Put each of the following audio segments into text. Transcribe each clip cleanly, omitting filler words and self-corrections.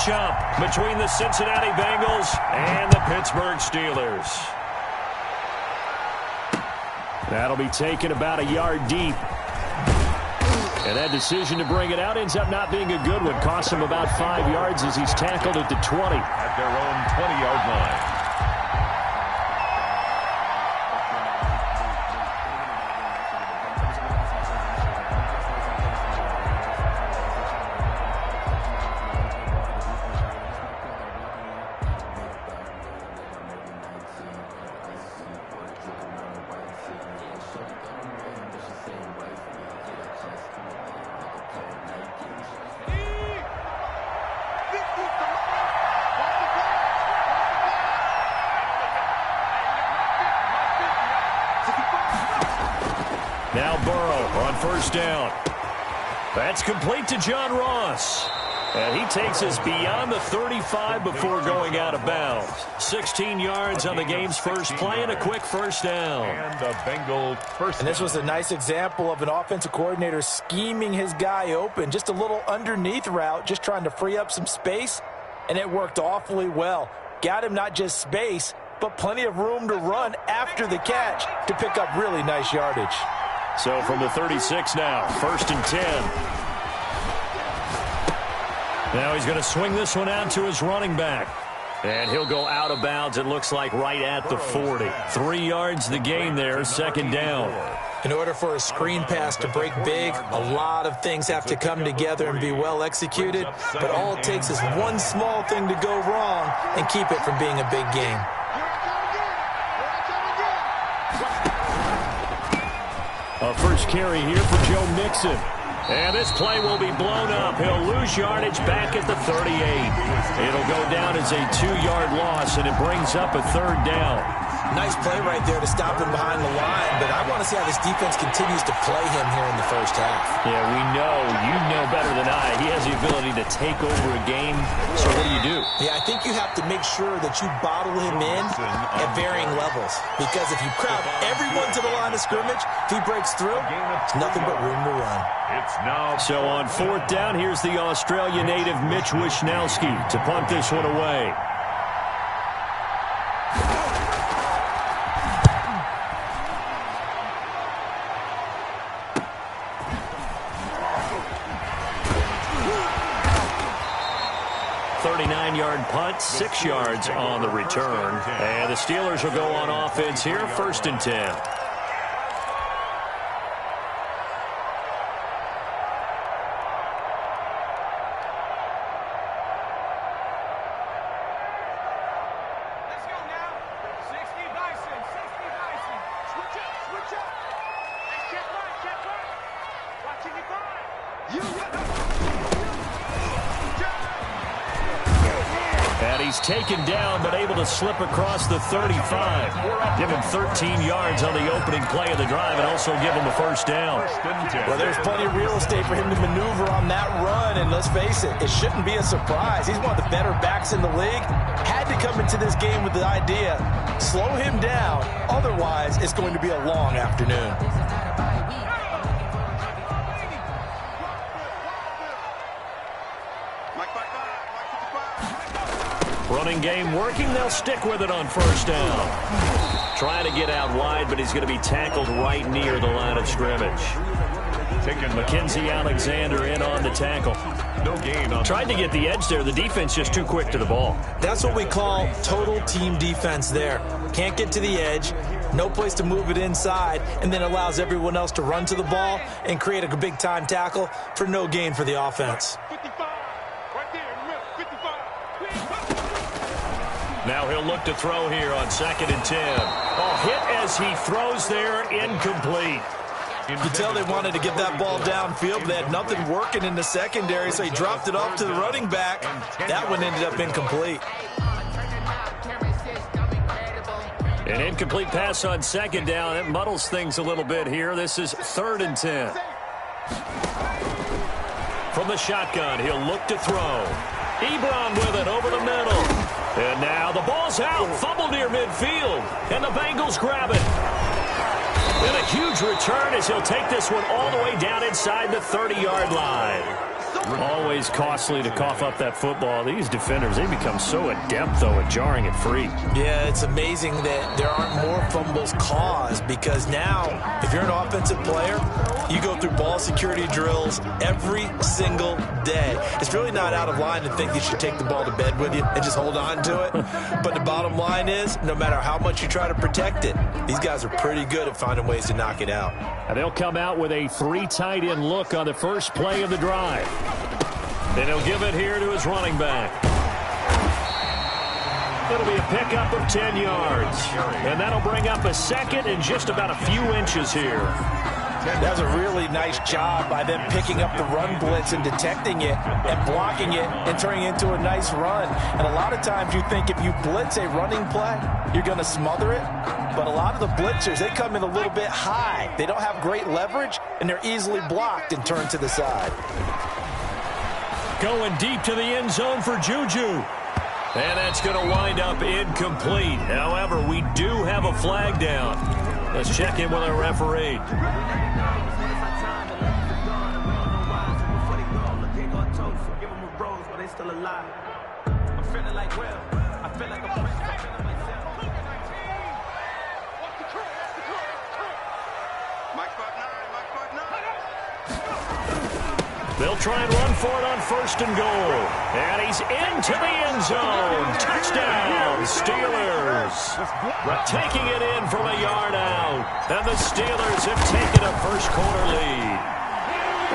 matchup between the Cincinnati Bengals and the Pittsburgh Steelers. That'll be taken about a yard deep. And that decision to bring it out ends up not being a good one. Costs him about 5 yards as he's tackled at the 20. At their own 20-yard line. Now Burrow on first down. That's complete to John Ross. And he takes us beyond the 35 before going out of bounds. 16 yards on the game's first play and a quick first down. And the Bengals first. And this was a nice example of an offensive coordinator scheming his guy open. Just a little underneath route, just trying to free up some space. And it worked awfully well. Got him not just space, but plenty of room to run after the catch to pick up really nice yardage. So from the 36 now, 1st and 10. Now he's going to swing this one out to his running back. And he'll go out of bounds, it looks like, right at the 40. 3 yards the gain there, 2nd down. In order for a screen pass to break big, a lot of things have to come together and be well executed. But all it takes is one small thing to go wrong and keep it from being a big game. A first carry here for Joe Mixon. And this play will be blown up. He'll lose yardage back at the 38. It'll go down as a 2-yard loss, and it brings up a 3rd down. Nice play right there to stop him behind the line, but I want to see how this defense continues to play him here in the first half. Yeah, you know better than I. He has the ability to take over a game, so what do? Yeah, I think you have to make sure that you bottle him in at varying levels, because if you crowd everyone to the line of scrimmage, if he breaks through, it's nothing but room to run. So on 4th down, here's the Australia native Mitch Wishnowsky to punt this one away. Yard punt, 6 yards on the return. And the Steelers will go on offense here, 1st and 10. He's taken down, but able to slip across the 35. Give him 13 yards on the opening play of the drive and also give him a 1st down. Well, there's plenty of real estate for him to maneuver on that run, and let's face it, it shouldn't be a surprise. He's one of the better backs in the league. Had to come into this game with the idea, slow him down, otherwise it's going to be a long afternoon. Running game working. They'll stick with it on 1st down. Trying to get out wide, but he's going to be tackled right near the line of scrimmage. Taking Mackenzie Alexander in on the tackle. No gain. Tried to get the edge there. The defense just too quick to the ball. That's what we call total team defense there. Can't get to the edge, no place to move it inside, and then allows everyone else to run to the ball and create a big-time tackle for no gain for the offense. Now he'll look to throw here on 2nd and 10. Oh, hit as he throws there, incomplete. You could tell they wanted to get that ball downfield, but they had nothing working in the secondary, so he dropped it off to the running back. That one ended up incomplete. An incomplete pass on 2nd down. It muddles things a little bit here. This is 3rd and 10. From the shotgun, he'll look to throw. Ebron with it over the middle. And now the ball's out. Fumble near midfield. And the Bengals grab it. And a huge return as he'll take this one all the way down inside the 30-yard line. Always costly to cough up that football. These defenders, they become so adept, though, at jarring it free. Yeah, it's amazing that there aren't more fumbles caused, because now, if you're an offensive player, you go through ball security drills every single day. It's really not out of line to think you should take the ball to bed with you and just hold on to it. But the bottom line is, no matter how much you try to protect it, these guys are pretty good at finding ways to knock it out. And they'll come out with a 3 tight end look on the first play of the drive. Then he'll give it here to his running back. It'll be a pickup of 10 yards. And that'll bring up a second and just about a few inches here. That was a really nice job by them picking up the run blitz and detecting it and blocking it and turning it into a nice run. And a lot of times you think if you blitz a running play, you're going to smother it. But a lot of the blitzers, they come in a little bit high. They don't have great leverage, and they're easily blocked and turned to the side. Going deep to the end zone for Juju. And that's going to wind up incomplete. However, we do have a flag down. Let's check in with our referee. They'll try and run for it on 1st and goal. And he's into the end zone. Touchdown, Steelers. Taking it in from a yard out. And the Steelers have taken a first-quarter lead.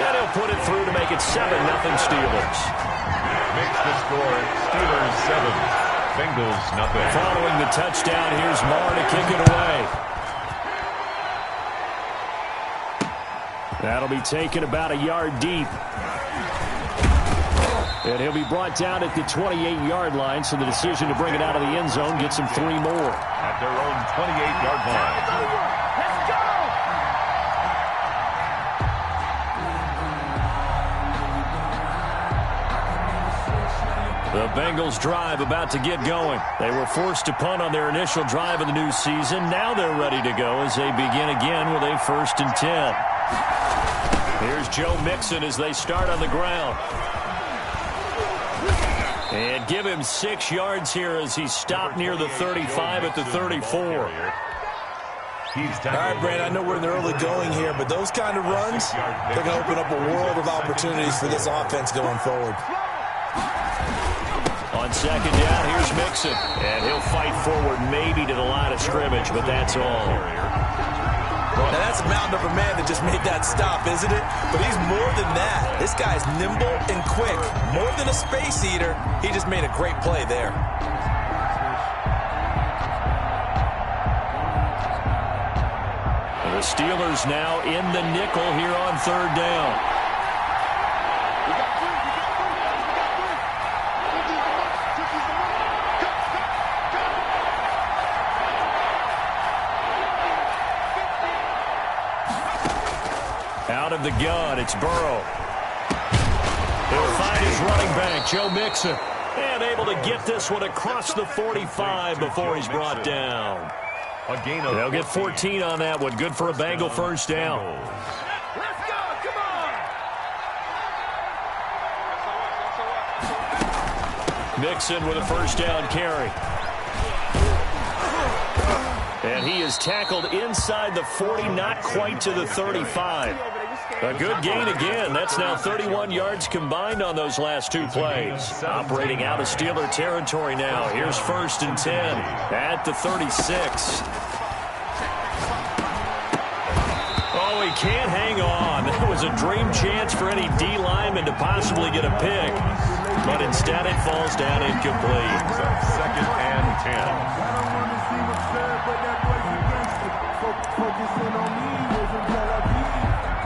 And he'll put it through to make it 7-0 Steelers. Makes the score Steelers 7, Bengals nothing. Following the touchdown, here's Marr to kick it away. That'll be taken about a yard deep. And he'll be brought down at the 28-yard line, so the decision to bring it out of the end zone gets him 3 more. At their own 28-yard line. The Bengals drive about to get going. They were forced to punt on their initial drive of the new season. Now they're ready to go as they begin again with a 1st and 10. Here's Joe Mixon as they start on the ground. And give him 6 yards here as he stopped near the 35 at the 34. All right, Brand, I know we're in the early going here, but those kind of runs, they're going to open up a world of opportunities for this offense going forward. On 2nd down, here's Mixon. And he'll fight forward maybe to the line of scrimmage, but that's all. Now, that's a mountain of a man that just made that stop, isn't it? But he's more than that. This guy's nimble and quick. More than a space eater, he just made a great play there. The Steelers now in the nickel here on 3rd down. Out of the gun, it's Burrow. He'll find his running back, Joe Mixon. And able to get this one across the 45 before he's brought down. They'll get 14 on that one. Good for a Bengal 1st down. Let's go, come on! Mixon with a 1st down carry. And he is tackled inside the 40, not quite to the 35. A good gain again. That's now 31 yards combined on those last 2 plays. Operating out of Steeler territory now. Here's 1st and 10 at the 36. Oh, he can't hang on. That was a dream chance for any D lineman to possibly get a pick. But instead it falls down incomplete. 2nd and 10.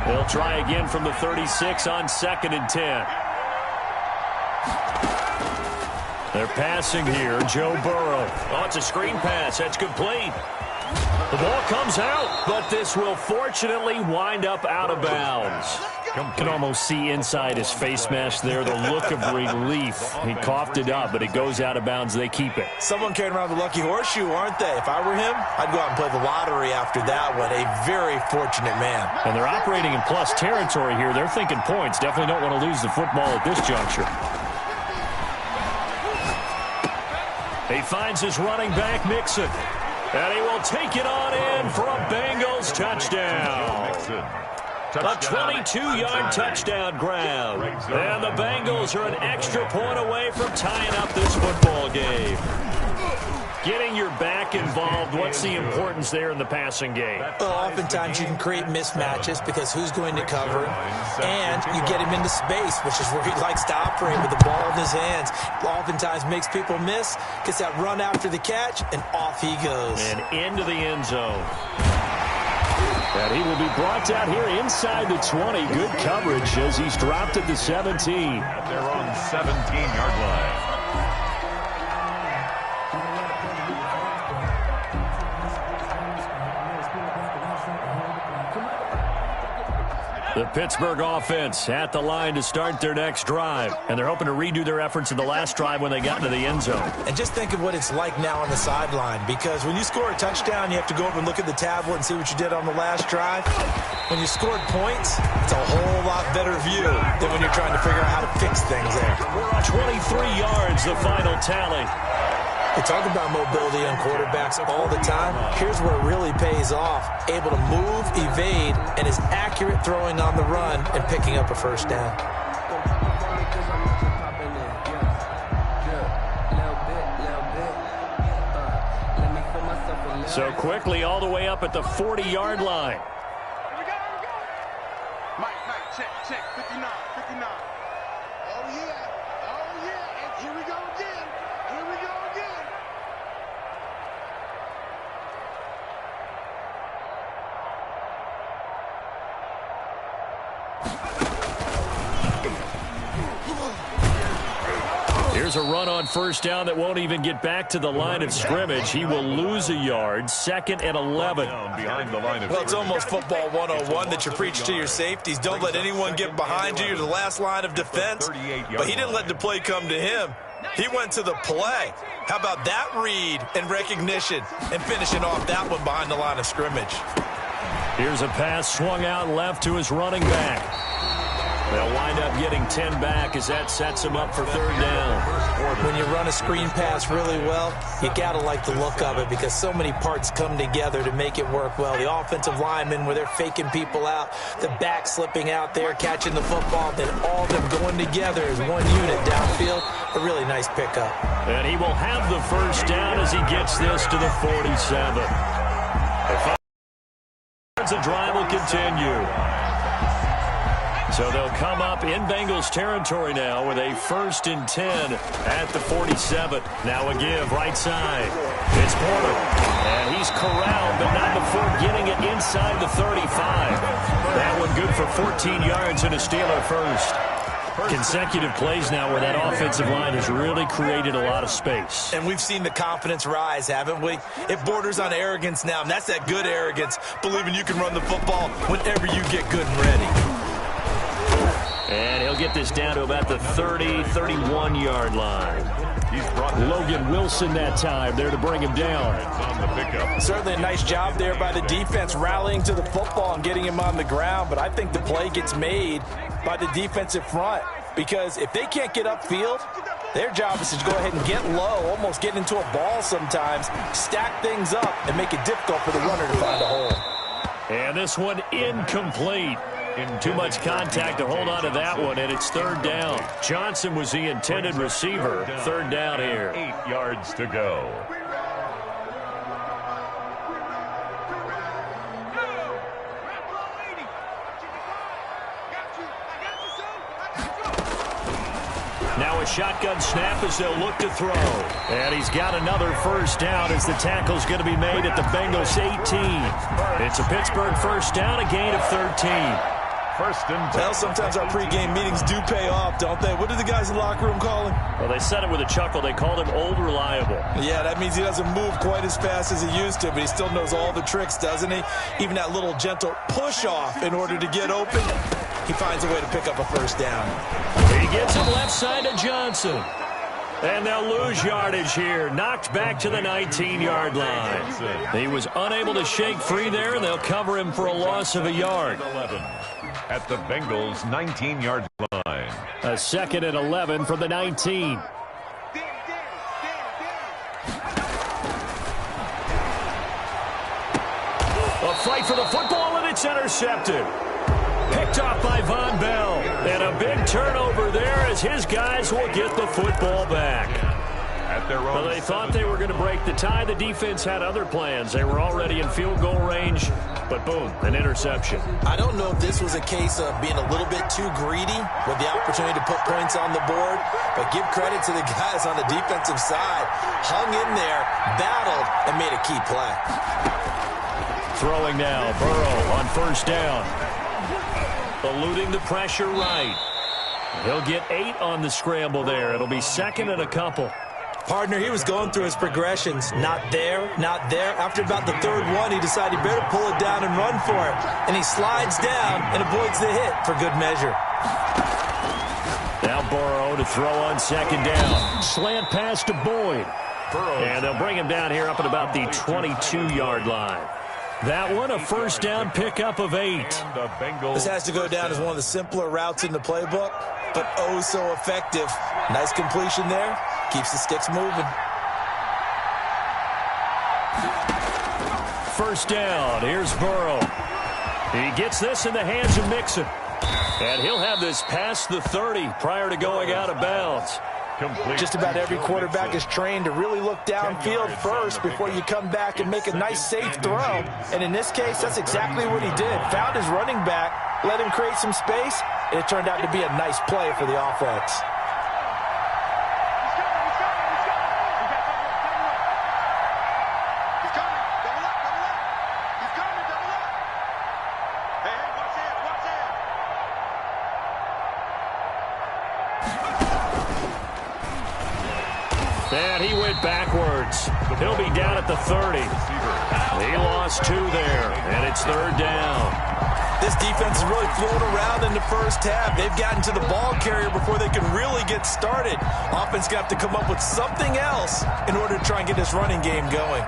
They'll try again from the 36 on 2nd and 10. They're passing here. Joe Burrow. Oh, it's a screen pass. That's complete. The ball comes out, but this will fortunately wind up out of bounds. Can almost see inside his face mask there, the look of relief. He coughed it up, but it goes out of bounds. They keep it. Someone carrying around the lucky horseshoe, aren't they? If I were him, I'd go out and play the lottery after that one. A very fortunate man. And they're operating in plus territory here. They're thinking points. Definitely don't want to lose the football at this juncture. He finds his running back, Mixon. And he will take it on in for a Bengals touchdown. A 22-yard touchdown grab. And the Bengals are an extra point away from tying up this football game. Getting your back involved, what's the importance there in the passing game? Well, oftentimes you can create mismatches because who's going to cover him, and you get him into space, which is where he likes to operate with the ball in his hands. Oftentimes makes people miss, gets that run after the catch, and off he goes. And into the end zone. And he will be brought out here inside the 20. Good coverage as he's dropped at the 17. At their own 17-yard line. The Pittsburgh offense at the line to start their next drive. And they're hoping to redo their efforts in the last drive when they got into the end zone. And just think of what it's like now on the sideline, because when you score a touchdown, you have to go over and look at the tablet and see what you did on the last drive. When you scored points, it's a whole lot better view than when you're trying to figure out how to fix things there. 23 yards, the final tally. We talk about mobility on quarterbacks all the time. Here's where it really pays off. Able to move, evade, and is accurate throwing on the run and picking up a first down. So quickly all the way up at the 40-yard line. Mike, check, 59. Oh, yeah, and here we go again. Here's a run on first down that won't even get back to the line of scrimmage. He will lose a yard. 2nd and 11. Behind the line of Well, it's almost football 101 that you preach to your safeties. Don't let anyone get behind you. You're the last line of defense. But he didn't let the play come to him. He went to the play. How about that read and recognition and finishing off that one behind the line of scrimmage? Here's a pass swung out left to his running back. They'll wind up getting 10 back as that sets him up for third down. When you run a screen pass really well, you got to like the look of it because so many parts come together to make it work well. The offensive linemen, where they're faking people out, the back slipping out there, catching the football, then all of them going together as one unit downfield. A really nice pickup. And he will have the first down as he gets this to the 47. The drive will continue. So they'll come up in Bengals territory now with a 1st and 10 at the 47. Now a give right side. It's Porter. And he's corralled, but not before getting it inside the 35. That one good for 14 yards and a Steeler first. Consecutive plays now where that offensive line has really created a lot of space. And we've seen the confidence rise, haven't we? It borders on arrogance now, and that's that good arrogance, believing you can run the football whenever you get good and ready. And he'll get this down to about the 30, 31-yard line. Logan Wilson that time there to bring him down. On the pickup. Certainly a nice job there by the defense rallying to the football and getting him on the ground, but I think the play gets made by the defensive front because if they can't get upfield, their job is to go ahead and get low, almost get into a ball sometimes, stack things up, and make it difficult for the runner to find a hole. And this one incomplete. Too much contact to hold on to that one, and it's third down. Johnson was the intended receiver. Third down here. 8 yards to go. Now a shotgun snap as they'll look to throw. And he's got another first down as the tackle's going to be made at the Bengals 18. It's a Pittsburgh first down, a gain of 13. First and 10. Well, sometimes our pregame meetings do pay off, don't they? What do the guys in the locker room call him? Well, they said it with a chuckle. They called him Old Reliable. Yeah, that means he doesn't move quite as fast as he used to, but he still knows all the tricks, doesn't he? Even that little gentle push-off in order to get open. he finds a way to pick up a first down. He gets it left side to Johnson. And they'll lose yardage here. Knocked back to the 19-yard line. He was unable to shake free there, and they'll cover him for a loss of a yard. 11 at the Bengals 19-yard line. A second and 11 from the 19. A fight for the football, and it's intercepted. Picked off by Von Bell. And a big turnover there as his guys will get the football back. At their own Well, they thought they were going to break the tie. The defense had other plans. They were already in field goal range. But boom, an interception. I don't know if this was a case of being a little bit too greedy with the opportunity to put points on the board. But give credit to the guys on the defensive side. Hung in there, battled, and made a key play. Throwing now, Burrow on first down. Eluding the pressure right. He'll get 8 on the scramble there. It'll be second and a couple. Partner, he was going through his progressions. Not there, not there. After about the third one, he decided he better pull it down and run for it. And he slides down and avoids the hit for good measure. Now Burrow to throw on second down. Slant pass to Boyd. And they'll bring him down here up at about the 22-yard line. That one, a first down pickup of 8. This has to go down as one of the simpler routes in the playbook, but oh so effective. Nice completion there. Keeps the sticks moving. First down. Here's Burrow. He gets this in the hands of Mixon. And he'll have this past the 30 prior to going out of bounds. Just about every quarterback is trained to really look downfield first before you come back and make a nice, safe throw. And in this case, that's exactly what he did. Found his running back, let him create some space, and it turned out to be a nice play for the offense. And he went backwards. He'll be down at the 30. He lost 2 there, and it's third down. This defense is really floating around in the first half. They've gotten to the ball carrier before they can really get started. Offense got to come up with something else in order to try and get this running game going.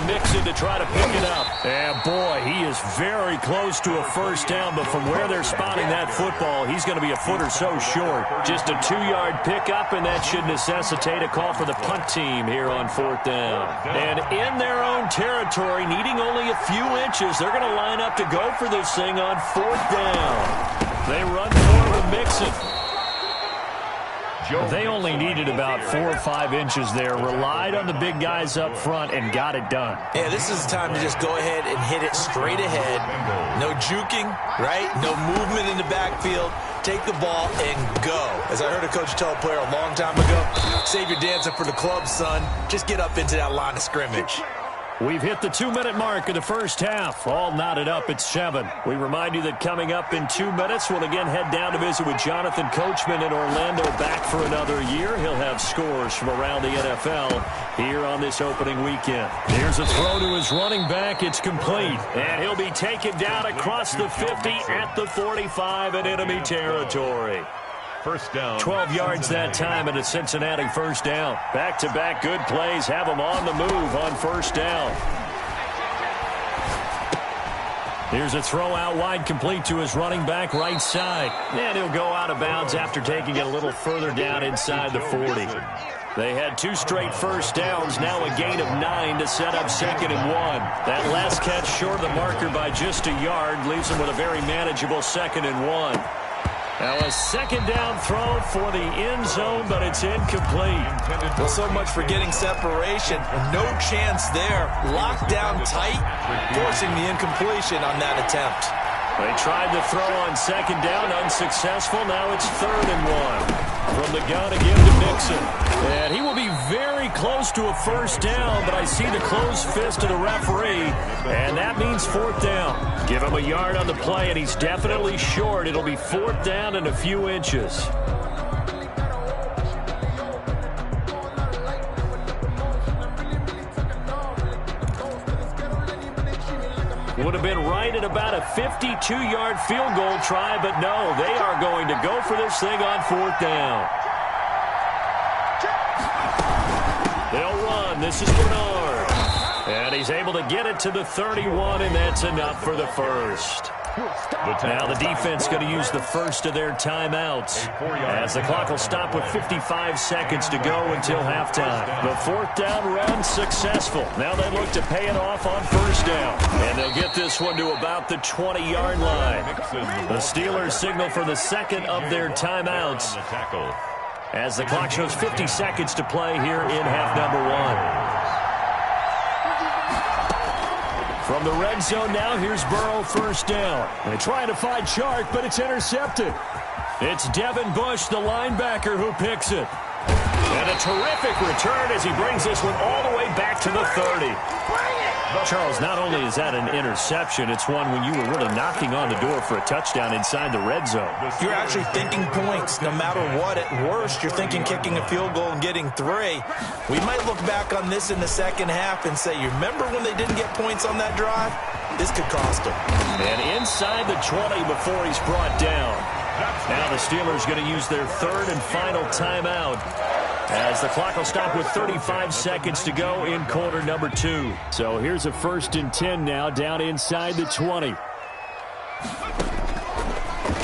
Mixon to try to pick it up. And boy, he is very close to a first down, but from where they're spotting that football, he's going to be a foot or so short. Just a 2-yard pickup, and that should necessitate a call for the punt team here on fourth down. And in their own territory, needing only a few inches, they're going to line up to go for this thing on fourth down. They run forward with Mixon. They only needed about 4 or 5 inches there, relied on the big guys up front, and got it done. Yeah, this is the time to just go ahead and hit it straight ahead. No juking, right? No movement in the backfield. Take the ball and go. As I heard a coach tell a player a long time ago, save your dancing for the club, son. Just get up into that line of scrimmage. We've hit the 2-minute mark of the first half. All knotted up at 7. We remind you that coming up in 2 minutes, we'll again head down to visit with Jonathan Coachman in Orlando, back for another year. He'll have scores from around the NFL here on this opening weekend. Here's a throw to his running back. It's complete. And he'll be taken down across the 50 at the 45 in enemy territory. First down. 12 yards that time and a Cincinnati first down. Back-to-back good plays have them on the move on first down. Here's a throw out wide, complete to his running back right side. And he'll go out of bounds after taking it a little further down inside the 40. They had 2 straight first downs, now a gain of 9 to set up 2nd and 1. That last catch short of the marker by just a yard leaves them with a very manageable 2nd and 1. Now a second down throw for the end zone, but it's incomplete. Well, so much for getting separation. No chance there. Locked down tight, forcing the incompletion on that attempt. They tried to throw on second down, unsuccessful. Now it's 3rd and 1. From the gun again to Mixon. And he will be very close to a first down, but I see the closed fist of the referee, and that means 4th down. Give him a yard on the play, and he's definitely short. It'll be 4th down and a few inches. Would have been right at about a 52-yard field goal try, but no, they are going to go for this thing on 4th down. They'll run. This is Bernard. And he's able to get it to the 31, and that's enough for the first. Now the defense going to use the first of their timeouts as the clock will stop with 55 seconds to go until halftime. The 4th down run successful. Now they look to pay it off on 1st down. And they'll get this one to about the 20-yard line. The Steelers signal for the second of their timeouts as the clock shows 50 seconds to play here in half number 1. From the red zone now, here's Burrow, 1st down. They try to find Chark, but it's intercepted. It's Devin Bush, the linebacker, who picks it. And a terrific return as he brings this one all the way back to the 30. Charles, not only is that an interception, it's one when you were really knocking on the door for a touchdown inside the red zone. You're actually thinking points. No matter what, at worst, you're thinking kicking a field goal and getting 3. We might look back on this in the second half and say, you remember when they didn't get points on that drive? This could cost them. And inside the 20 before he's brought down. Now the Steelers going to use their 3rd and final timeout as the clock will stop with 35 seconds to go in quarter number 2. So here's a 1st and 10 now down inside the 20.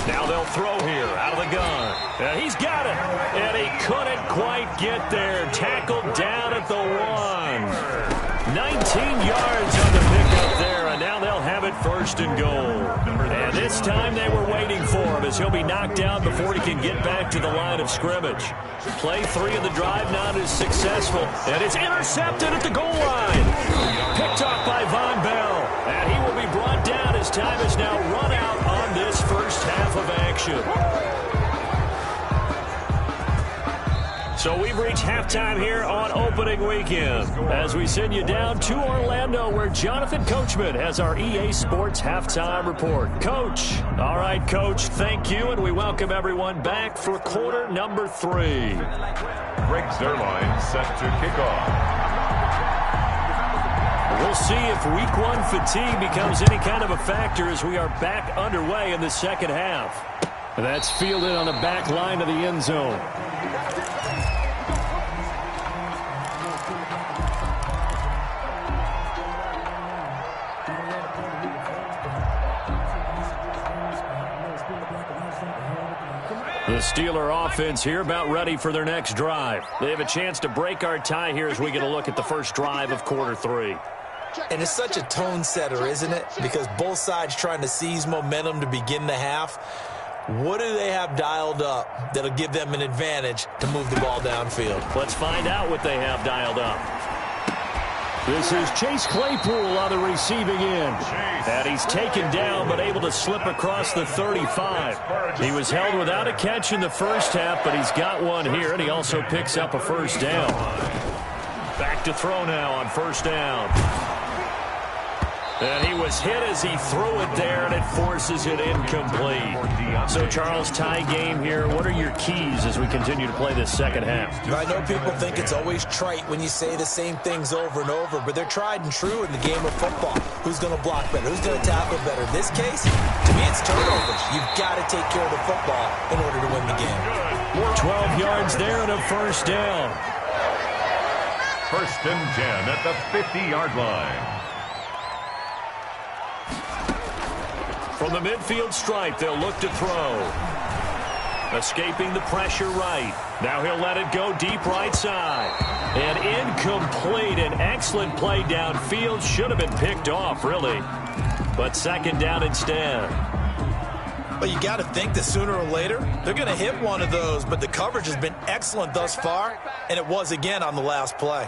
Now they'll throw here out of the gun. He's got it. And he couldn't quite get there. Tackled down at the 1. 19 yards on the pickup there. And now they'll have it 1st and goal. And this time they were waiting for him as he'll be knocked down before he can get back to the line of scrimmage. Play 3 of the drive not as successful. And it's intercepted at the goal line. Picked off by Von Bell. And he will be brought down as time is now run out on this first half of action. So we've reached halftime here on opening weekend as we send you down to Orlando where Jonathan Coachman has our EA Sports halftime report. Coach. All right, Coach, thank you, and we welcome everyone back for quarter number 3. Greg Zerline set to kick off. We'll see if week 1 fatigue becomes any kind of a factor as we are back underway in the second half. And that's fielded on the back line of the end zone. The Steeler offense here about ready for their next drive. They have a chance to break our tie here as we get a look at the first drive of quarter 3. And it's such a tone setter, isn't it? Because both sides trying to seize momentum to begin the half. What do they have dialed up that'll give them an advantage to move the ball downfield? Let's find out what they have dialed up. This is Chase Claypool on the receiving end. And he's taken down but able to slip across the 35. He was held without a catch in the first half, but he's got one here, and he also picks up a 1st down. Back to throw now on 1st down. And he was hit as he threw it there, and it forces it incomplete. So, Charles, tie game here. What are your keys as we continue to play this second half? I know people think it's always trite when you say the same things over and over, but they're tried and true in the game of football. Who's going to block better? Who's going to tackle better? In this case, to me, it's turnovers. You've got to take care of the football in order to win the game. 12 yards there and a 1st down. 1st and 10 at the 50-yard line. From the midfield stripe, they'll look to throw. Escaping the pressure right. Now he'll let it go deep right side. And incomplete. An excellent play downfield. Should have been picked off, really. But 2nd down instead. But you got to think that sooner or later, they're going to hit one of those. But the coverage has been excellent thus far, and it was again on the last play.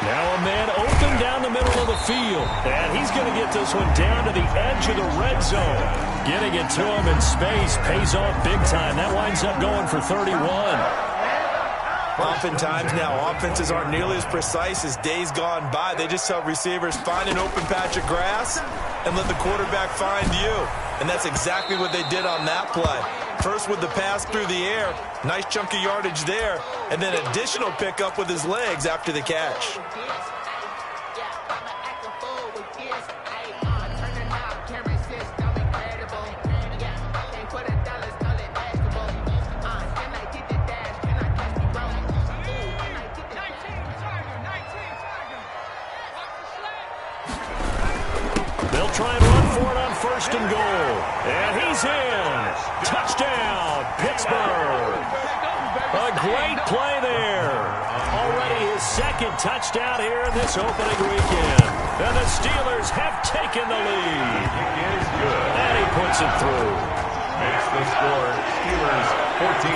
Now a man open down the middle of the field. And he's going to get this one down to the edge of the red zone. Getting it to him in space pays off big time. That winds up going for 31. Oftentimes now, offenses aren't nearly as precise as days gone by. They just tell receivers, find an open patch of grass and let the quarterback find you. And that's exactly what they did on that play. First with the pass through the air. Nice chunk of yardage there. And then additional pickup with his legs after the catch. They'll try and run for it on 1st and goal. And he's in. Touchdown, Pittsburgh. A great play there. Already his 2nd touchdown here in this opening weekend. And the Steelers have taken the lead. Is good. And he puts it through. Makes the score Steelers 14.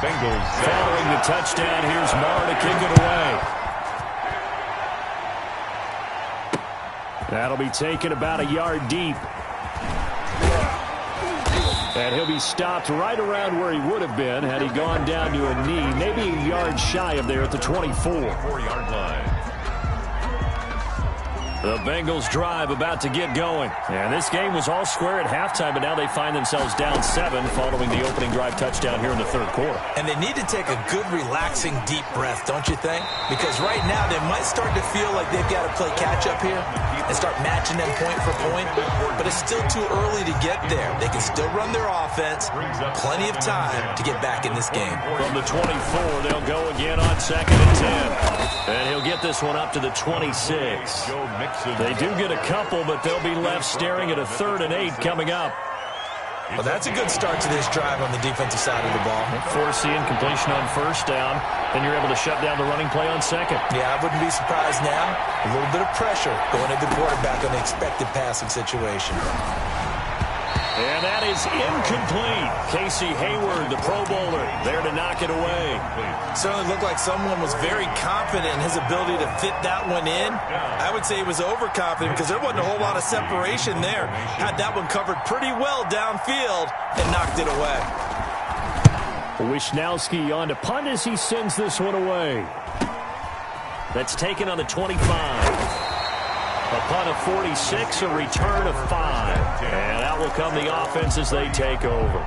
Bengals 7. Following the touchdown, here's Marr to kick it away. That'll be taken about a yard deep. And he'll be stopped right around where he would have been had he gone down to a knee, maybe a yard shy of there at the 24. 4-yard line. The Bengals drive about to get going. And this game was all square at halftime, but now they find themselves down 7 following the opening drive touchdown here in the 3rd quarter. And they need to take a good, relaxing, deep breath, don't you think? Because right now they might start to feel like they've got to play catch-up here and start matching them point for point. But it's still too early to get there. They can still run their offense. Plenty of time to get back in this game. From the 24, they'll go again on 2nd and 10. And he'll get this one up to the 26. They do get a couple, but they'll be left staring at a 3rd and 8 coming up. Well, that's a good start to this drive on the defensive side of the ball. Force the incompletion on 1st down, then you're able to shut down the running play on 2nd. Yeah, I wouldn't be surprised now. A little bit of pressure going at the quarterback on the expected passing situation. And that is incomplete. Casey Hayward, the Pro Bowler, there to knock it away. Certainly looked like someone was very confident in his ability to fit that one in. I would say he was overconfident because there wasn't a whole lot of separation there. Had that one covered pretty well downfield and knocked it away. Wisnowski on to punt as he sends this one away. That's taken on the 25. A punt of 46, a return of 5. And out will come the offense as they take over.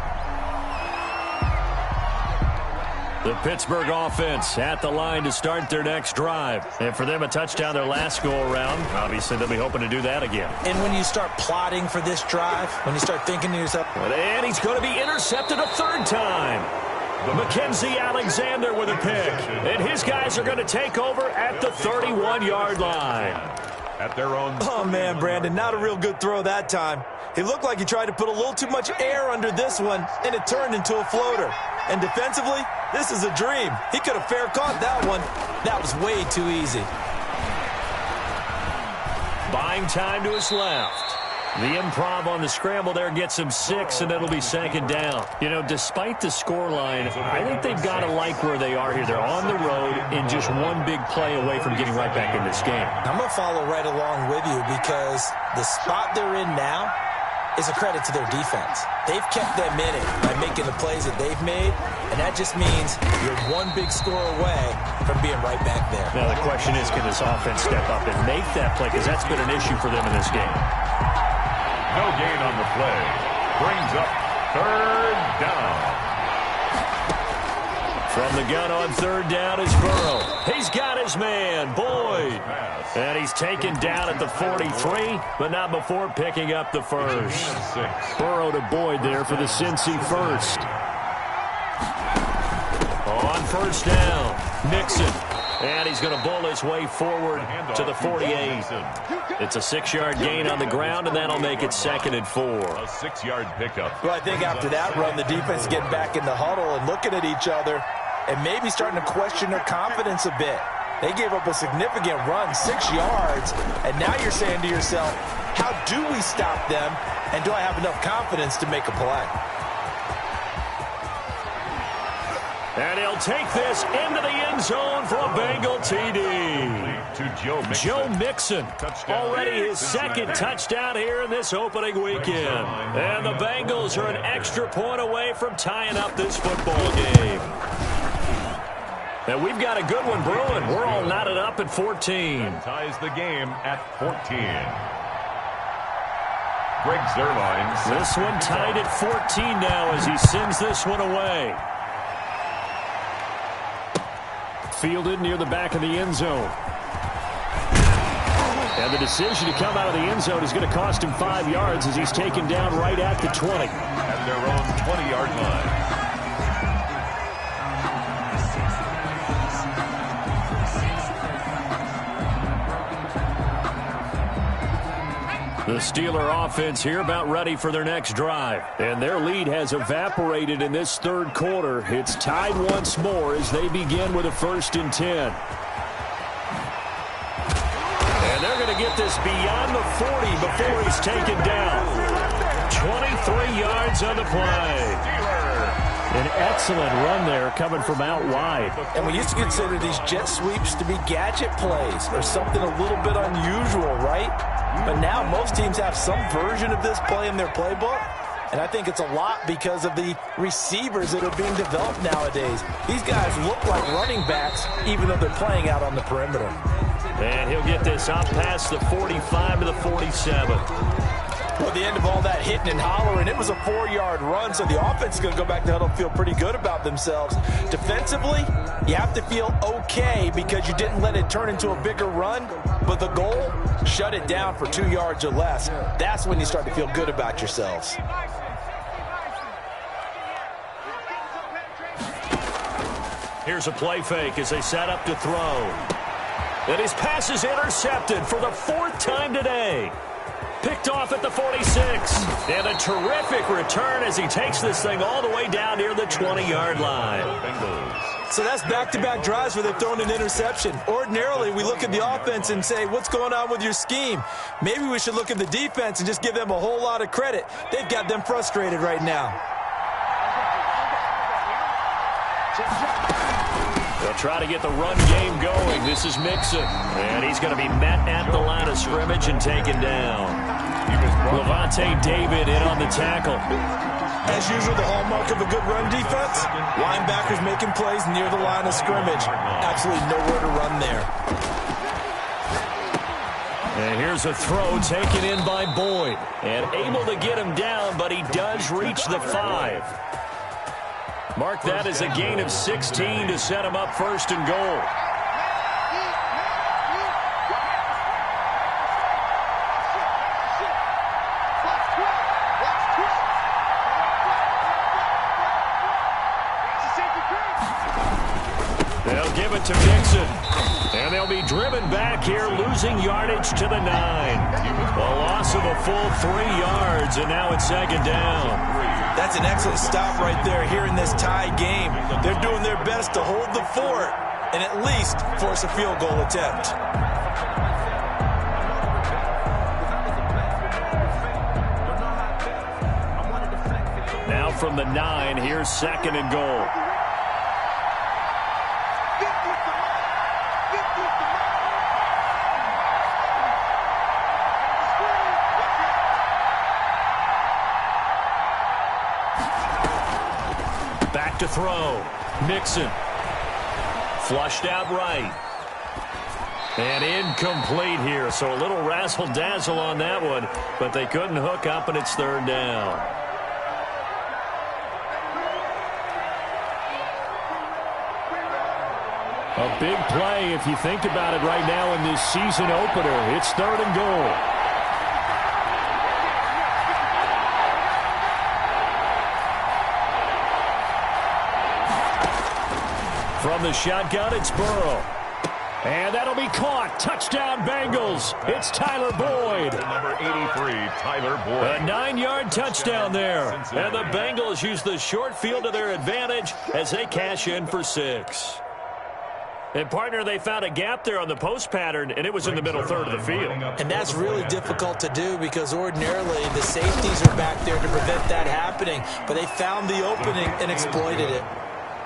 The Pittsburgh offense at the line to start their next drive. And for them, a touchdown their last go-around. Obviously, they'll be hoping to do that again. And when you start plotting for this drive, when you start thinking to yourself... And he's going to be intercepted a 3rd time. Mackenzie Alexander with a pick. And his guys are going to take over at the 31-yard line. At their own. Oh, man, Brandon, not a real good throw that time. He looked like he tried to put a little too much air under this one, and it turned into a floater. And defensively, this is a dream. He could have fair caught that one. That was way too easy. Buying time to his left. The improv on the scramble there gets him 6, and it'll be 2nd down. You know, despite the scoreline, I think they've got to like where they are here. They're on the road and just one big play away from getting right back in this game. I'm going to follow right along with you because the spot they're in now is a credit to their defense. They've kept them in it by making the plays that they've made, and that just means you're one big score away from being right back there. Now, the question is, can this offense step up and make that play? Because that's been an issue for them in this game. No gain on the play. Brings up 3rd down. From the gun on 3rd down is Burrow. He's got his man, Boyd. And he's taken down at the 43, but not before picking up the 1st. Burrow to Boyd there for the Cincy 1st. On 1st down, Mixon. And he's going to bowl his way forward to the 48. It's a 6-yard gain on the ground, and that'll make it 2nd and 4. A 6-yard pickup. Well, I think after that run, the defense is getting back in the huddle and looking at each other and maybe starting to question their confidence a bit. They gave up a significant run, 6 yards, and now you're saying to yourself, how do we stop them, and do I have enough confidence to make a play? And he'll take this into the end zone for a Bengal TD. To Joe Mixon, already his 2nd touchdown here in this opening weekend. And the Bengals are an extra point away from tying up this football game. And we've got a good one brewing. We're all knotted up at 14. Ties the game at 14. Greg Zuerlein. This one tied at 14 now as he sends this one away. Fielded near the back of the end zone. And the decision to come out of the end zone is going to cost him 5 yards as he's taken down right at the 20. At their own 20-yard line. The Steeler offense here about ready for their next drive. And their lead has evaporated in this third quarter. It's tied once more as they begin with a 1st and 10. And they're going to get this beyond the 40 before he's taken down. 23 yards on the play. An excellent run there coming from out wide. And we used to consider these jet sweeps to be gadget plays or something a little bit unusual, right? But now most teams have some version of this play in their playbook. And I think it's a lot because of the receivers that are being developed nowadays. These guys look like running backs even though they're playing out on the perimeter. And he'll get this up past the 45 to the 47. Well, at the end of all that hitting and hollering, it was a 4-yard run, so the offense is going to go back to huddle and feel pretty good about themselves. Defensively, you have to feel okay because you didn't let it turn into a bigger run, but the goal, shut it down for 2 yards or less. That's when you start to feel good about yourselves. Here's a play fake as they set up to throw. And his pass is intercepted for the 4th time today. Picked off at the 46. And a terrific return as he takes this thing all the way down near the 20-yard line. So that's back-to-back drives where they've thrown an interception. Ordinarily, we look at the offense and say, what's going on with your scheme? Maybe we should look at the defense and just give them a whole lot of credit. They've got them frustrated right now. They'll try to get the run game going. This is Mixon. And he's going to be met at the line of scrimmage and taken down. Levante David in on the tackle. As usual, the hallmark of a good run defense, linebackers making plays near the line of scrimmage. Absolutely nowhere to run there. And here's a throw taken in by Boyd. And able to get him down, but he does reach the 5. Mark that as a gain of 16 to set him up 1st and goal. They'll give it to Mixon. And they'll be driven back here, losing yardage to the 9. A loss of a full 3 yards, and now it's 2nd down. That's an excellent stop right there here in this tie game. They're doing their best to hold the fort and at least force a field goal attempt. Now from the 9, here's 2nd and goal. Back to throw. Mixon. Flushed out right. And incomplete here. So a little razzle-dazzle on that one, but they couldn't hook up, and it's 3rd down. A big play if you think about it right now in this season opener. It's 3rd and goal. From the shotgun, it's Burrow. And that'll be caught. Touchdown, Bengals. It's Tyler Boyd. Number 83, Tyler Boyd. A 9-yard touchdown there. And the Bengals use the short field to their advantage as they cash in for 6. And, partner, they found a gap there on the post pattern, and it was in the middle third of the field. And that's really difficult to do because ordinarily the safeties are back there to prevent that happening. But they found the opening and exploited it.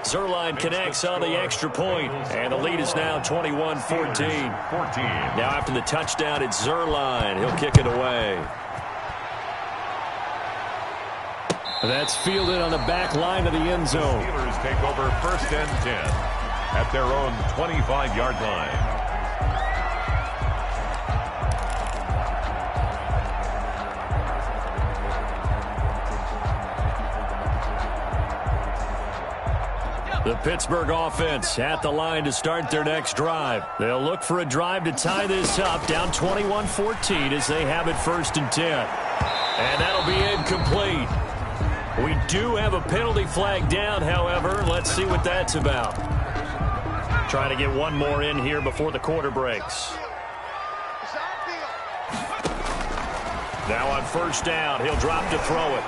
Zuerlein connects on the extra point, and the lead is now 21-14. Now after the touchdown, it's Zuerlein. He'll kick it away. That's fielded on the back line of the end zone. Steelers take over 1st and 10 at their own 25-yard line. The Pittsburgh offense at the line to start their next drive. They'll look for a drive to tie this up, down 21-14 as they have it 1st and 10. And that'll be incomplete. We do have a penalty flag down, however. Let's see what that's about. Trying to get one more in here before the quarter breaks. Now on 1st down, he'll drop to throw it.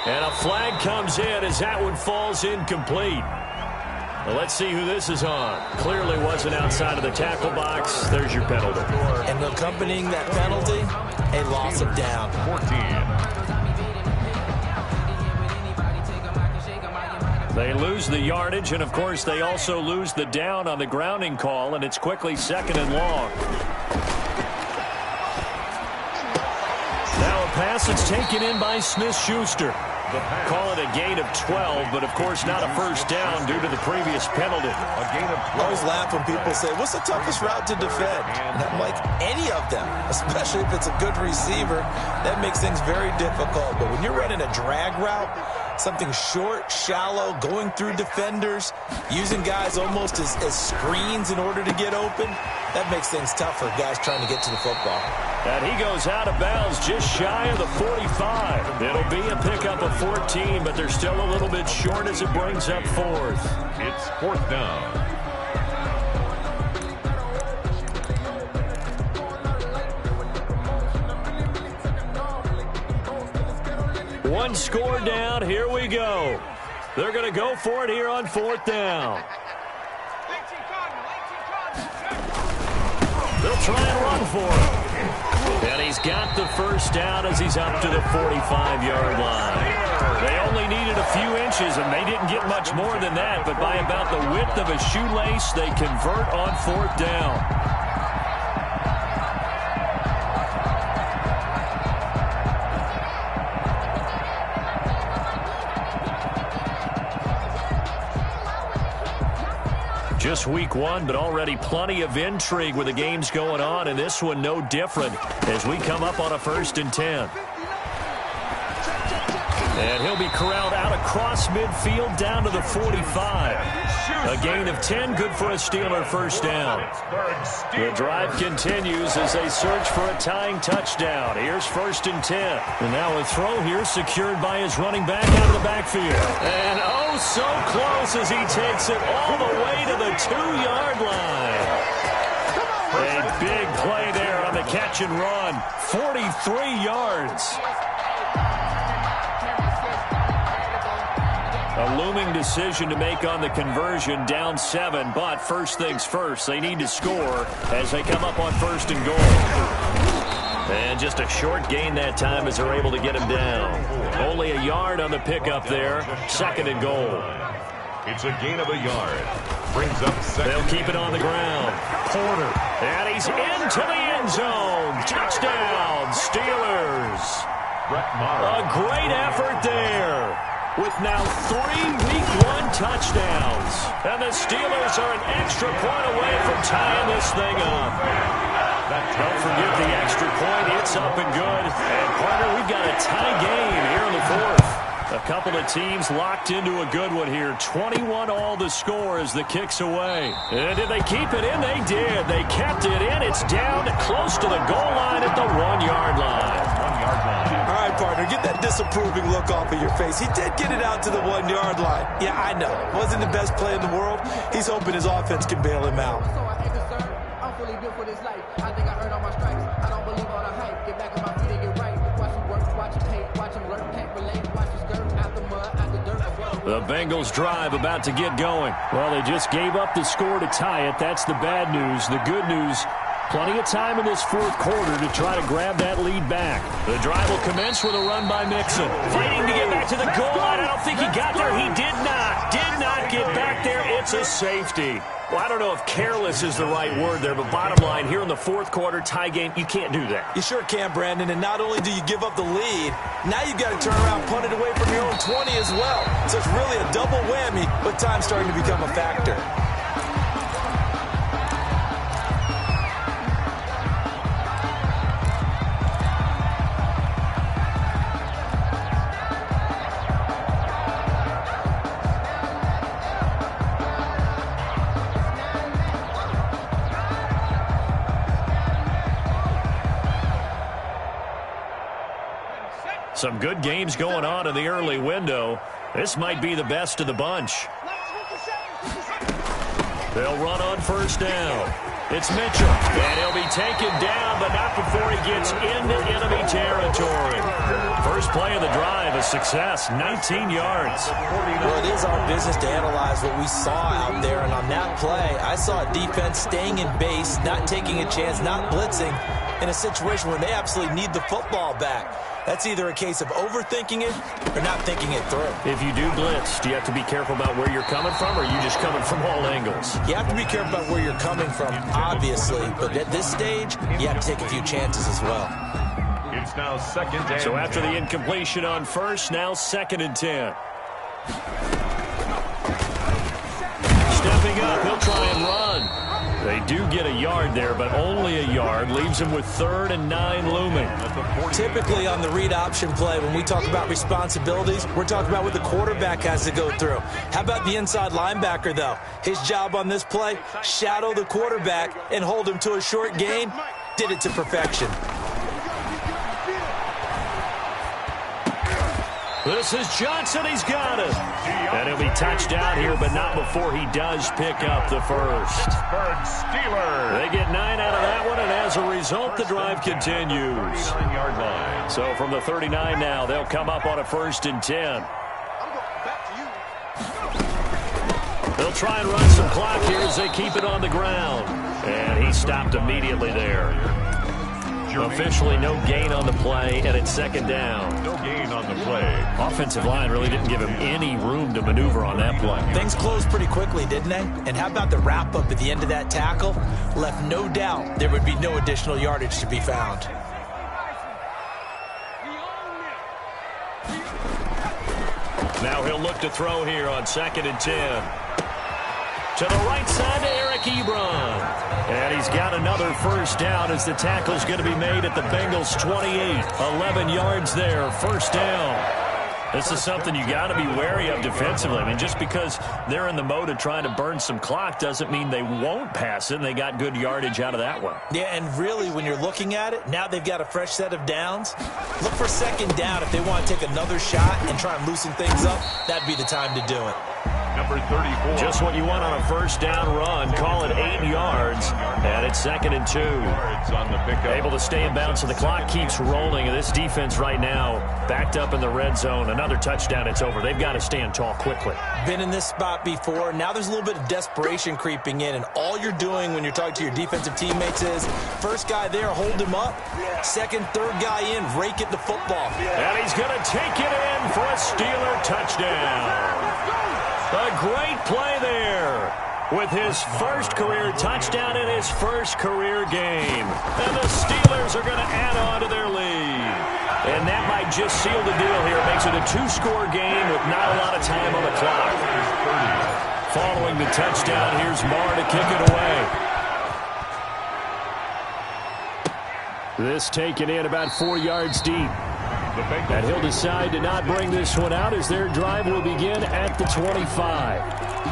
And a flag comes in as that one falls incomplete. Well, let's see who this is on. Clearly wasn't outside of the tackle box. There's your penalty. And accompanying that penalty, a loss of down. 14. They lose the yardage, and of course they also lose the down on the grounding call, and it's quickly 2nd and long. Now a pass that's taken in by Smith-Schuster. Call it a gain of 12, but of course not a 1st down due to the previous penalty. A gain of 12. I always laugh when people say, what's the toughest route to defend? And I'm like, any of them, especially if it's a good receiver. That makes things very difficult. But when you're running a drag route, something short, shallow, going through defenders, using guys almost as screens in order to get open, that makes things tough for guys trying to get to the football. And he goes out of bounds just shy of the 45. It'll be a pickup of 14, but they're still a little bit short as it brings up 4th. It's 4th down. One score down. Here we go. They're going to go for it here on 4th down. They'll try and run for it. And he's got the 1st down as he's up to the 45-yard line. They only needed a few inches, and they didn't get much more than that. But by about the width of a shoelace, they convert on 4th down. Just week 1, but already plenty of intrigue with the games going on, and this one no different as we come up on a 1st and 10. And he'll be corralled out across midfield down to the 45. A gain of 10, good for a Steeler 1st down. The drive continues as they search for a tying touchdown. Here's 1st and 10. And now a throw here secured by his running back out of the backfield. And oh, so close as he takes it all the way to the 2-yard line. A big play there on the catch and run. 43 yards. A looming decision to make on the conversion, down 7, but first things first, they need to score as they come up on 1st and goal. And just a short gain that time as they're able to get him down. Only a yard on the pickup there, 2nd and goal. It's a gain of a yard. Brings up 2nd. They'll keep it on the ground. Porter, and he's into the end zone. Touchdown, Steelers. A great effort there, with now 3 Week 1 touchdowns. And the Steelers are an extra point away from tying this thing up. Don't forget the extra point. It's up and good. And, partner, we've got a tie game here in the 4th. A couple of teams locked into a good one here. 21 all the score as the kick's away. And did they keep it in? They did. They kept it in. It's down close to the goal line at the 1-yard line. 1-yard line. All right, partner, get that disapproving look off of your face. He did get it out to the 1-yard line. Yeah, I know. Wasn't the best play in the world. He's hoping his offense can bail him out. I'm fully built for this life. I think I heard all my stripes. I don't believe all the hype. Get back on my feet and get right. Watch him work, watch him hate, watch him learn, can't relate. Watch his skirt out the mud, out the dirt. The Bengals drive about to get going. Well, they just gave up the score to tie it. That's the bad news. The good news, plenty of time in this 4th quarter to try to grab that lead back. The drive will commence with a run by Mixon. Fighting to get back to the goal line. I don't think he got there. He did not. Did not get back there. It's a safety. Well, I don't know if careless is the right word there, but bottom line, here in the 4th quarter, tie game, you can't do that. You sure can, Brandon, and not only do you give up the lead, now you've got to turn around, punt it away from your own 20 as well. So it's really a double whammy, but time's starting to become a factor. Some good games going on in the early window. This might be the best of the bunch. They'll run on first down. It's Mitchell, and he'll be taken down, but not before he gets into enemy territory. First play of the drive, a success, 19 yards. Well, it is our business to analyze what we saw out there, and on that play, I saw a defense staying in base, not taking a chance, not blitzing, in a situation where they absolutely need the football back. That's either a case of overthinking it or not thinking it through. If you do blitz, do you have to be careful about where you're coming from, or are you just coming from all angles? You have to be careful about where you're coming from, obviously, but at this stage, you have to take a few chances as well. It's now 2nd and So after the incompletion on first, now 2nd and 10. Stepping up, he'll try and run. They do get a yard there, but only a yard. Leaves him with 3rd and 9 looming. Typically on the read option play, when we talk about responsibilities, we're talking about what the quarterback has to go through. How about the inside linebacker, though? His job on this play, shadow the quarterback and hold him to a short gain. Did it to perfection. This is Johnson. He's got it. And he'll be touched out here, but not before he does pick up the first. Pittsburgh Steelers. They get 9 out of that one, and as a result, the drive continues. 39-yard line. So from the 39 now, they'll come up on a 1st and 10. They'll try and run some clock here as they keep it on the ground. And he stopped immediately there. Officially no gain on the play, and it's 2nd down. No gain on the play. Offensive line really didn't give him any room to maneuver on that play. Things closed pretty quickly, didn't they? And how about the wrap-up at the end of that tackle? Left no doubt there would be no additional yardage to be found. Now he'll look to throw here on 2nd and 10. To the right side to Eric Ebron. And he's got another first down as the tackle's going to be made at the Bengals 28. 11 yards there, first down. This is something you got to be wary of defensively. I mean, just because they're in the mode of trying to burn some clock doesn't mean they won't pass it, and they got good yardage out of that one. Yeah, and really, when you're looking at it, now they've got a fresh set of downs. Look for 2nd down if they want to take another shot and try and loosen things up. That'd be the time to do it. Number 34. Just what you want on a first down run. Call it 8 yards. And it's 2nd and 2. On the pickup. Able to stay in bounds, so the clock keeps rolling. And this defense right now backed up in the red zone. Another touchdown, it's over. They've got to stand tall quickly. Been in this spot before. Now there's a little bit of desperation creeping in. And all you're doing when you're talking to your defensive teammates is, first guy there, hold him up. 2nd, 3rd guy in, rake at the football. And he's going to take it in for a Steeler touchdown. A great play there with his first career touchdown in his first career game. And the Steelers are going to add on to their lead. And that might just seal the deal here. It makes it a 2-score game with not a lot of time on the clock. Following the touchdown, here's Marr to kick it away. This taken in about 4 yards deep. And he'll decide to not bring this one out as their drive will begin at the 25.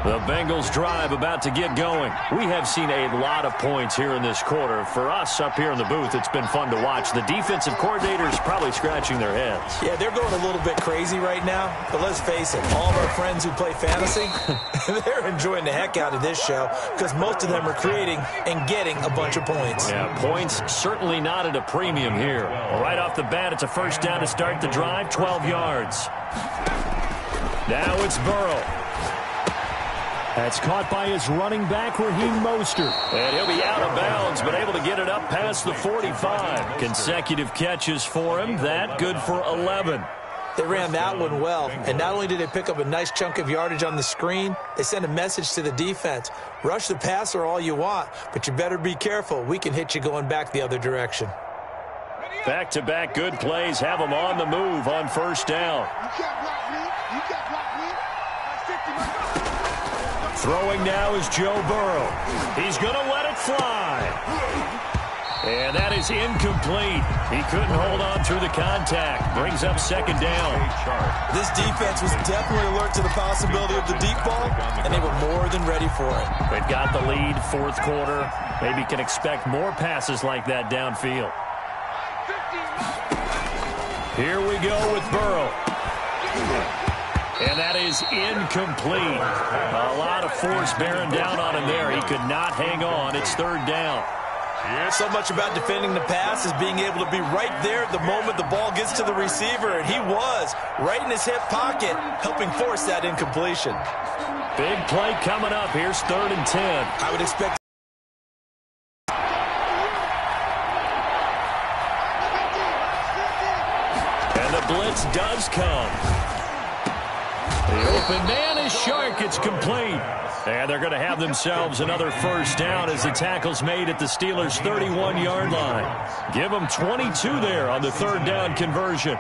The Bengals drive about to get going. We have seen a lot of points here in this quarter. For us up here in the booth, it's been fun to watch. The defensive coordinators probably scratching their heads. Yeah, they're going a little bit crazy right now. But let's face it, all of our friends who play fantasy, they're enjoying the heck out of this show because most of them are creating and getting a bunch of points. Yeah, points certainly not at a premium here. Right off the bat, it's a first down to start the drive, 12 yards. Now it's Burrow. That's caught by his running back, Raheem Mostert. And he'll be out of bounds, but able to get it up past the 45. Consecutive catches for him. That good for 11. They ran that one well, and not only did they pick up a nice chunk of yardage on the screen, they sent a message to the defense. Rush the passer all you want, but you better be careful. We can hit you going back the other direction. Back-to-back good plays have them on the move on first down. Throwing now is Joe Burrow. He's going to let it fly. And that is incomplete. He couldn't hold on through the contact. Brings up second down. This defense was definitely alert to the possibility of the deep ball, and they were more than ready for it. They've got the lead, fourth quarter. Maybe can expect more passes like that downfield. Here we go with Burrow. And that is incomplete. A lot of force bearing down on him there. He could not hang on. It's third down. So much about defending the pass is being able to be right there at the moment the ball gets to the receiver, and he was right in his hip pocket, helping force that incompletion. Big play coming up. Here's 3rd and 10. I would expect. And the blitz does come. The open man is Shark. It's complete. And they're going to have themselves another first down as the tackle's made at the Steelers' 31-yard line. Give them 22 there on the third down conversion.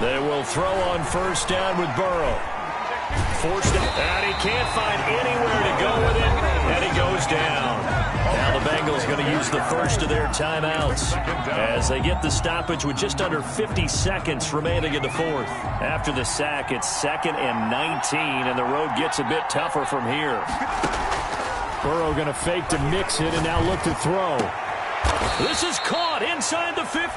They will throw on first down with Burrow. Forced it, and he can't find anywhere to go with it, and he goes down. Now the Bengals going to use the first of their timeouts as they get the stoppage with just under 50 seconds remaining in the fourth. After the sack, it's 2nd and 19, and the road gets a bit tougher from here. Burrow going to fake to mix it and now look to throw. This is caught inside the 15.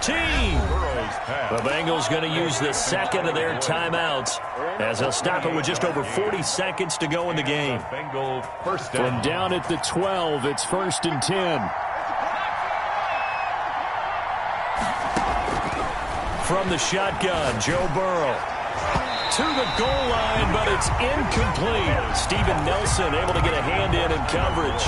The Bengals going to use the second of their timeouts as they'll stop it with just over 40 seconds to go in the game. From down at the 12, it's 1st and 10. From the shotgun, Joe Burrow to the goal line, but it's incomplete. Steven Nelson able to get a hand in coverage.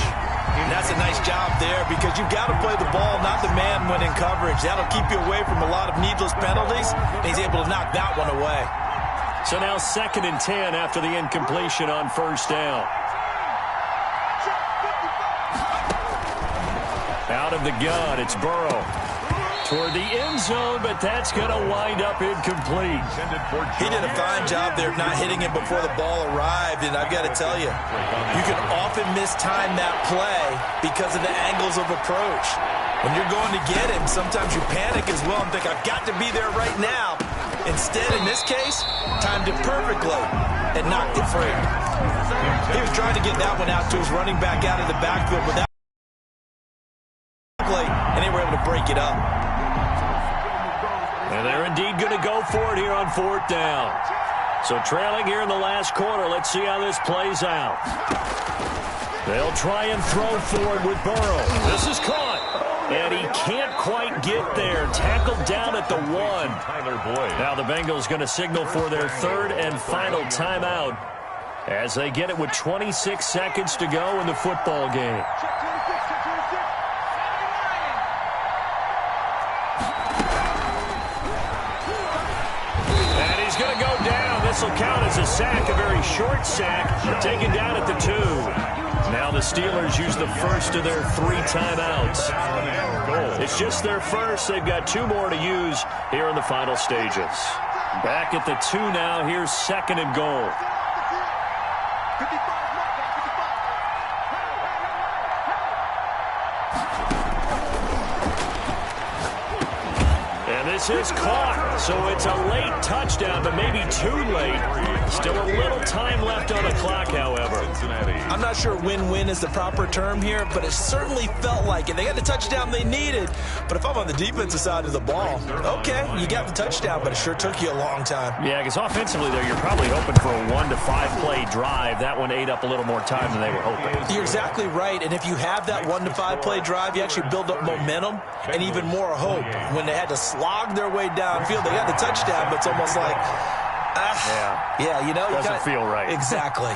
And that's a nice job there because you've got to play the ball, not the man when in coverage. That'll keep you away from a lot of needless penalties, and he's able to knock that one away. So now 2nd and 10 after the incompletion on first down. Out of the gun, it's Burrow. Toward the end zone, but that's going to wind up incomplete. He did a fine job there not hitting it before the ball arrived, and I've got to tell you, you can often mistime that play because of the angles of approach. When you're going to get him, sometimes you panic as well and think, I've got to be there right now. Instead, in this case, timed it perfectly and knocked it free. He was trying to get that one out to his running back out of the backfield, but that and they were able to break it up. And they're indeed going to go for it here on 4th down. So trailing here in the last quarter, let's see how this plays out. They'll try and throw for it with Burrow. This is caught. And he can't quite get there. Tackled down at the 1. Now the Bengals going to signal for their 3rd and final timeout as they get it with 26 seconds to go in the football game. This will count as a sack, a very short sack, taken down at the 2. Now the Steelers use the first of their 3 timeouts. It's just their first. They've got 2 more to use here in the final stages. Back at the 2 now. Here's 2nd and goal. This is caught, so it's a late touchdown, but maybe too late. Still a little time left on the clock, however. I'm not sure win-win is the proper term here, but it certainly felt like it. They got the touchdown they needed, but if I'm on the defensive side of the ball, okay, you got the touchdown, but it sure took you a long time. Yeah, because offensively, though, you're probably hoping for a 1 to 5 play drive. That one ate up a little more time than they were hoping. You're exactly right, and if you have that 1 to 5 play drive, you actually build up momentum and even more hope. When they had to slog their way downfield, they got the touchdown, but it's almost like, yeah, you know, doesn't feel right. Exactly.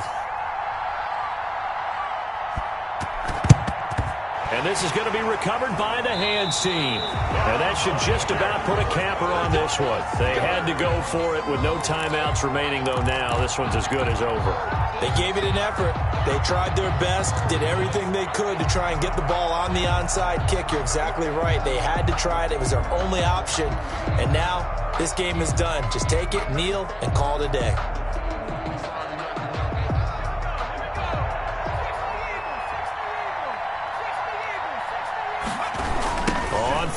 And this is going to be recovered by the hands team. And that should just about put a capper on this one. They had to go for it with no timeouts remaining, though now this one's as good as over. They gave it an effort. They tried their best, did everything they could to try and get the ball on the onside kick. You're exactly right. They had to try it. It was their only option. And now this game is done. Just take it, kneel, and call it a day.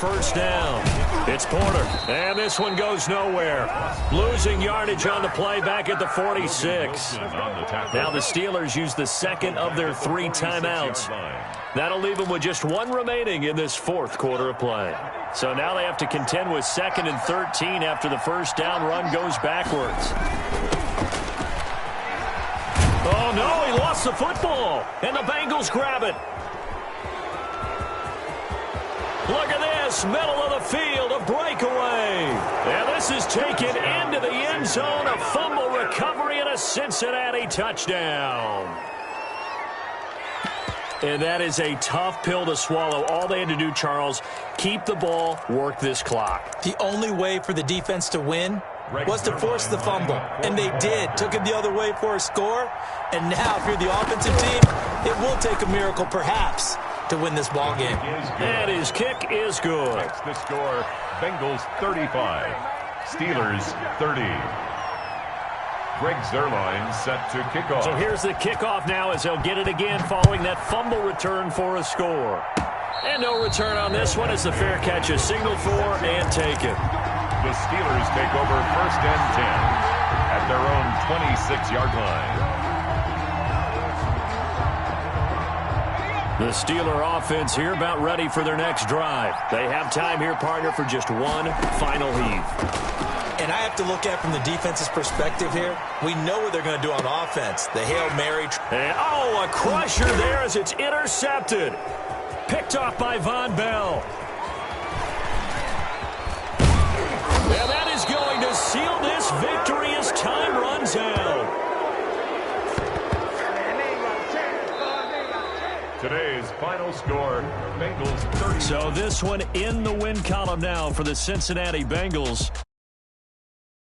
first down. It's Porter, and this one goes nowhere. Losing yardage on the play back at the 46. Now the Steelers use the second of their 3 timeouts. That'll leave them with just 1 remaining in this 4th quarter of play. So now they have to contend with 2nd and 13 after the first down run goes backwards. Oh, no, he lost the football, and the Bengals grab it. Look at this, middle of the field, a breakaway. And this is taken into the end zone, a fumble recovery and a Cincinnati touchdown. And that is a tough pill to swallow. All they had to do, Charles, keep the ball, work this clock. The only way for the defense to win was to force the fumble, and they did. Took it the other way for a score, and now if you're the offensive team, it will take a miracle perhaps to win this ball game. And his kick is good. That's the score. Bengals 35, Steelers 30. Greg Zuerlein set to kick off. So here's the kickoff now as they'll get it again following that fumble return for a score. And no return on this one as the fair catch is signaled for and taken. The Steelers take over 1st and 10 at their own 26-yard line. The Steeler offense here about ready for their next drive. They have time here, partner, for just one final heave. And I have to look at it from the defense's perspective here. We know what they're going to do on offense. The Hail Mary. And, oh, a crusher there as it's intercepted. Picked off by Von Bell. And that is going to seal this victory as time runs out. Today's final score, Bengals 30. So this one in the win column now for the Cincinnati Bengals.